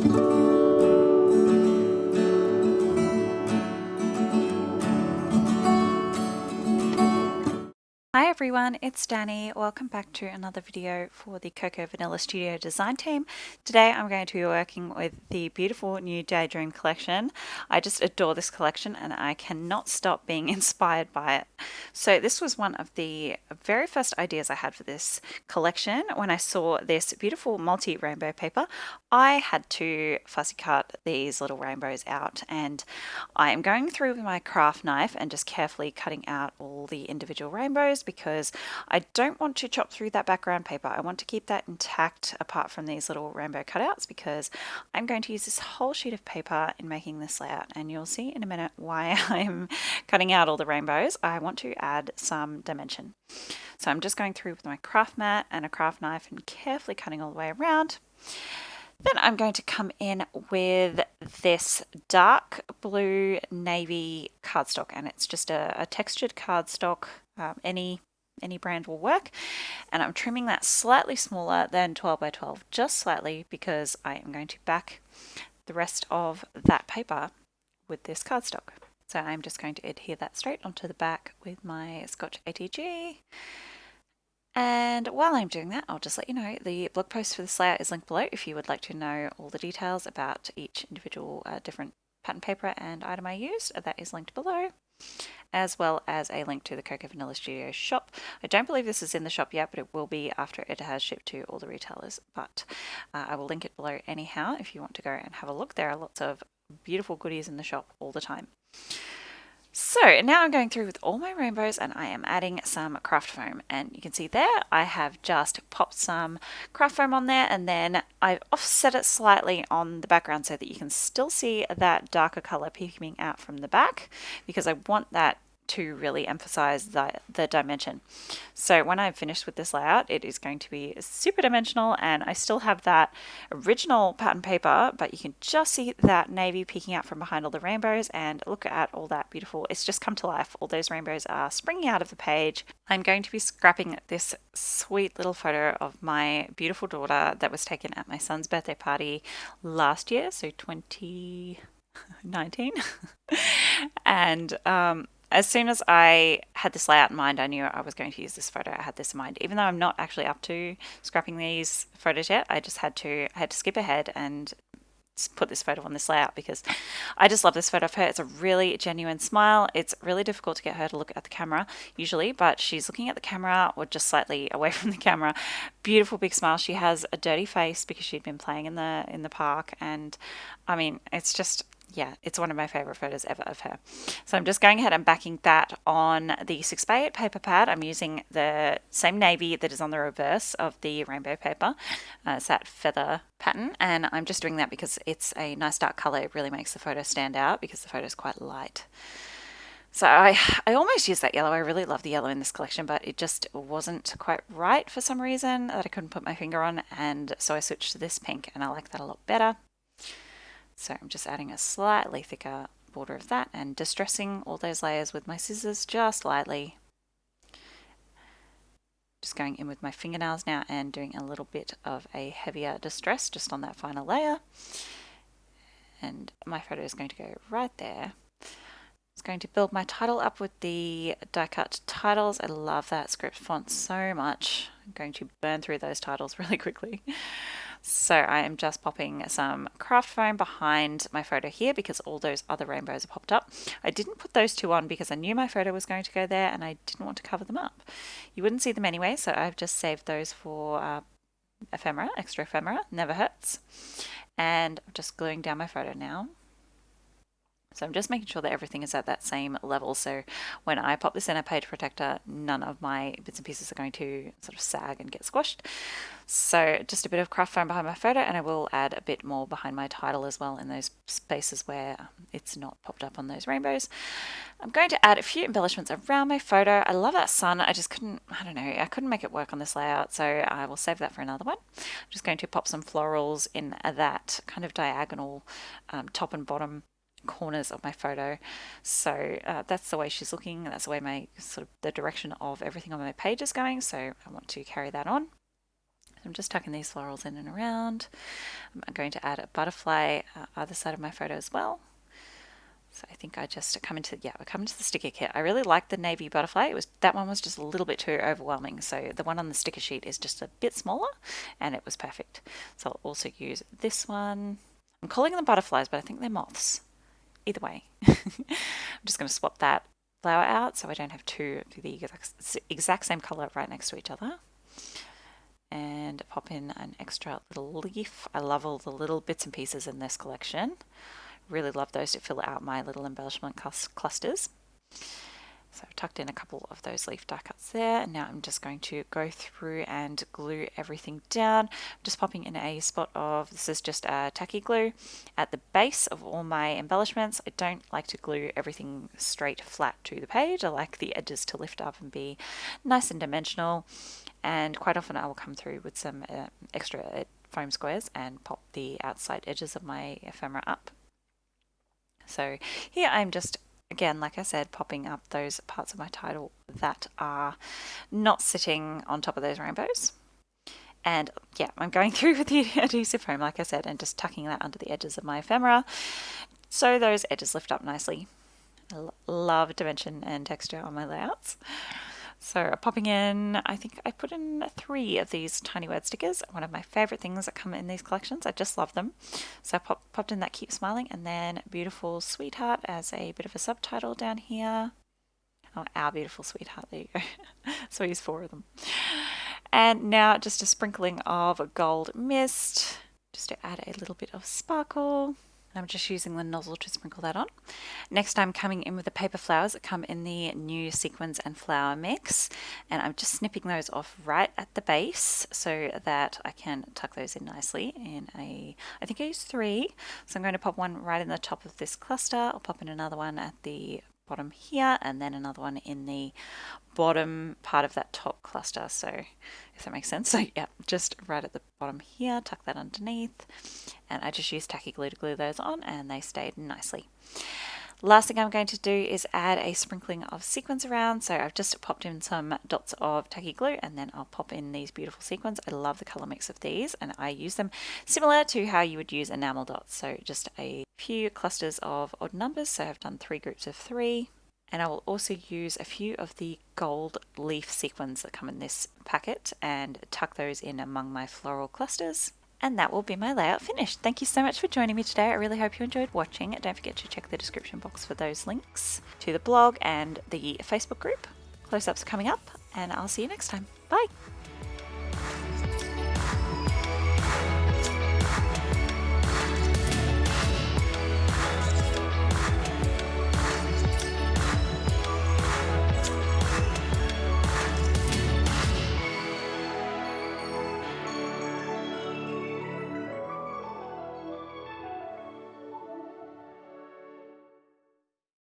Hi everyone, it's Danny. Welcome back to another video for the Cocoa Vanilla Studio design team. Today I'm going to be working with the beautiful new Daydream collection. I just adore this collection and I cannot stop being inspired by it. So this was one of the very first ideas I had for this collection. When I saw this beautiful multi-rainbow paper, I had to fussy cut these little rainbows out, and I am going through with my craft knife and just carefully cutting out all the individual rainbows because I don't want to chop through that background paper. I want to keep that intact apart from these little rainbow cutouts because I'm going to use this whole sheet of paper in making this layout, and you'll see in a minute why I'm cutting out all the rainbows. I want to add some dimension. So I'm just going through with my craft mat and a craft knife and carefully cutting all the way around. Then I'm going to come in with this dark blue navy cardstock, and it's just a textured cardstock. Any brand will work, and I'm trimming that slightly smaller than 12 by 12, just slightly, because I am going to back the rest of that paper with this cardstock. So I'm just going to adhere that straight onto the back with my Scotch ATG. And while I'm doing that, I'll just let you know the blog post for this layout is linked below if you would like to know all the details about each individual different pattern paper and item I used. That is linked below, as well as a link to the Cocoa Vanilla Studio shop. I don't believe this is in the shop yet, but it will be after it has shipped to all the retailers. But I will link it below anyhow if you want to go and have a look. There are lots of beautiful goodies in the shop all the time. So now I'm going through with all my rainbows and I am adding some craft foam, and you can see there I have just popped some craft foam on there, and then I've offset it slightly on the background so that you can still see that darker color peeking out from the back, because I want that to really emphasize the dimension. So when I've finished with this layout, it is going to be super dimensional, and I still have that original pattern paper, but you can just see that navy peeking out from behind all the rainbows, and look at all that beautiful, it's just come to life. All those rainbows are springing out of the page. I'm going to be scrapping this sweet little photo of my beautiful daughter that was taken at my son's birthday party last year, so 2019. And as soon as I had this layout in mind, I knew I was going to use this photo. I had this in mind. Even though I'm not actually up to scrapping these photos yet, I had to skip ahead and put this photo on this layout because I just love this photo of her. It's a really genuine smile. It's really difficult to get her to look at the camera usually, but she's looking at the camera or just slightly away from the camera. Beautiful big smile. She has a dirty face because she'd been playing in the park, and I mean, it's just, yeah, it's one of my favorite photos ever of her. So I'm just going ahead and backing that on the 6x8 paper pad. I'm using the same navy that is on the reverse of the rainbow paper. It's that feather pattern, and I'm just doing that because it's a nice dark color. It really makes the photo stand out because the photo is quite light. So I almost used that yellow. I really love the yellow in this collection, but it just wasn't quite right for some reason that I couldn't put my finger on, and so I switched to this pink, and I like that a lot better. So I'm just adding a slightly thicker border of that and distressing all those layers with my scissors just lightly. Just going in with my fingernails now and doing a little bit of a heavier distress just on that final layer. And my photo is going to go right there. I'm going to build my title up with the die cut titles. I love that script font so much. I'm going to burn through those titles really quickly. So I am just popping some craft foam behind my photo here because all those other rainbows are popped up. I didn't put those two on because I knew my photo was going to go there and I didn't want to cover them up. You wouldn't see them anyway, so I've just saved those for ephemera, extra ephemera, never hurts. And I'm just gluing down my photo now. So I'm just making sure that everything is at that same level, so when I pop this in a page protector, none of my bits and pieces are going to sort of sag and get squashed. So just a bit of craft foam behind my photo, and I will add a bit more behind my title as well in those spaces where it's not popped up on those rainbows. I'm going to add a few embellishments around my photo. I love that sun. I just couldn't, I don't know, I couldn't make it work on this layout, so I will save that for another one. I'm just going to pop some florals in that kind of diagonal top and bottom corners of my photo. So that's the way she's looking. That's the way my sort of the direction of everything on my page is going. So I want to carry that on. I'm just tucking these florals in and around. I'm going to add a butterfly either side of my photo as well. So I think I just come into the sticker kit. I really like the navy butterfly. That one was just a little bit too overwhelming. So the one on the sticker sheet is just a bit smaller and it was perfect. So I'll also use this one. I'm calling them butterflies, but I think they're moths. Either way. I'm just going to swap that flower out so I don't have two of the exact same color right next to each other. And pop in an extra little leaf. I love all the little bits and pieces in this collection. Really love those to fill out my little embellishment clusters. So I've tucked in a couple of those leaf die cuts there, and now I'm just going to go through and glue everything down. I'm just popping in a spot of, this is just tacky glue at the base of all my embellishments. I don't like to glue everything straight flat to the page. I like the edges to lift up and be nice and dimensional, and quite often I will come through with some extra foam squares and pop the outside edges of my ephemera up. So here I'm just, again, like I said, popping up those parts of my title that are not sitting on top of those rainbows. And yeah, I'm going through with the adhesive foam, like I said, and just tucking that under the edges of my ephemera so those edges lift up nicely. I love dimension and texture on my layouts. So popping in, I think I put in 3 of these tiny word stickers, one of my favorite things that come in these collections. I just love them. So I popped in that keep smiling, and then beautiful sweetheart as a bit of a subtitle down here. Oh, our beautiful sweetheart, there you go. So I used 4 of them. And now just a sprinkling of gold mist, just to add a little bit of sparkle. I'm just using the nozzle to sprinkle that on. Next, I'm coming in with the paper flowers that come in the new sequins and flower mix, and I'm just snipping those off right at the base so that I can tuck those in nicely in I think I used 3. So I'm going to pop one right in the top of this cluster. I'll pop in another one at the bottom here, and then another one in the bottom part of that top cluster. So if that makes sense. So yeah, just right at the bottom here, tuck that underneath, and I just used tacky glue to glue those on, and they stayed nicely. Last thing I'm going to do is add a sprinkling of sequins around. So I've just popped in some dots of tacky glue, and then I'll pop in these beautiful sequins. I love the color mix of these, and I use them similar to how you would use enamel dots. So just a few clusters of odd numbers. So I've done 3 groups of 3. And I will also use a few of the gold leaf sequins that come in this packet and tuck those in among my floral clusters. And that will be my layout finished. Thank you so much for joining me today. I really hope you enjoyed watching. Don't forget to check the description box for those links to the blog and the Facebook group. Close-ups are coming up, and I'll see you next time. Bye!